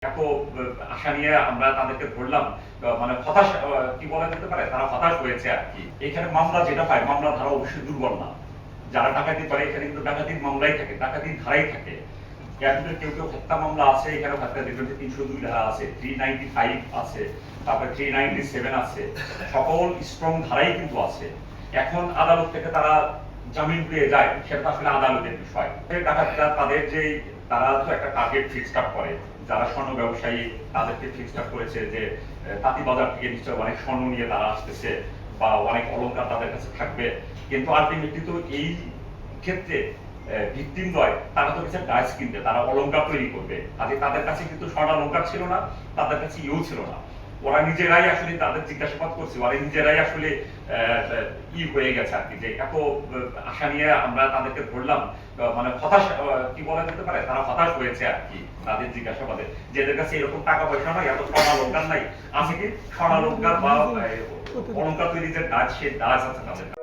এত আশা নিয়ে আমরা তাদেরকে ধরলাম, মানে হতাশ, কি বলা যেতে পারে, তারা হতাশ হয়েছে আর কি। এখানে মামলা যেটা পায়, মামলা ধারা অবশ্যই দুর্বল না। যারা ডাকাতি করে এখানে কিন্তু ডাকাতির মামলাই থাকে, ডাকাতির ধারাই থাকে। এর ভিতরে কেউ কেউ হত্যা মামলা আছে, এখানে হত্যা দেখবেন যে 302 ধারা আছে, 395 আছে, তারপরে 397 আছে, সকল স্ট্রং ধারাই কিন্তু আছে। এখন আদালত থেকে তারা জামিন পেয়ে যায়, সেটা আসলে আদালতের বিষয়। ডাকাতরা তাদের যে, তারা তো একটা টার্গেট ফিক্সড আপ করে, যারা স্বর্ণ ব্যবসায়ী তাদেরকে ফিক্সড আপ করেছে যে তাঁতিবাজার থেকে নিশ্চয় অনেক স্বর্ণ নিয়ে তারা আসতেছে বা অনেক অলংকার তাদের কাছে থাকবে। কিন্তু আলটিমেটলি তো এই ক্ষেত্রে ভিকটিম নয়, তারা তো কিছু ডাইস কিনবে, তারা অলংকার তৈরি করবে। কাজে তাদের কাছে কিন্তু স্বর্ণালংকার ছিল না, তাদের কাছে ইউ ছিল না। ওরা নিজেরাই আসলে তাদের জিজ্ঞাসাবাদ করছে, ওরা নিজেরাই আসলে হয়ে গেছে আর কি, যে এত আশা নিয়ে আমরা তাদেরকে ধরলাম, মানে হতাশ, কি বলা যেতে পারে, তারা হতাশ হয়েছে আর কি তাদের জিজ্ঞাসাবাদে। যেদের কাছে এরকম টাকা পয়সা নাই, এত স্বর্ণালংকার নাই, আছে কি স্বর্ণালংকার বা অলংকার তৈরি যে দাজ, সে দাজ আছে তাদের।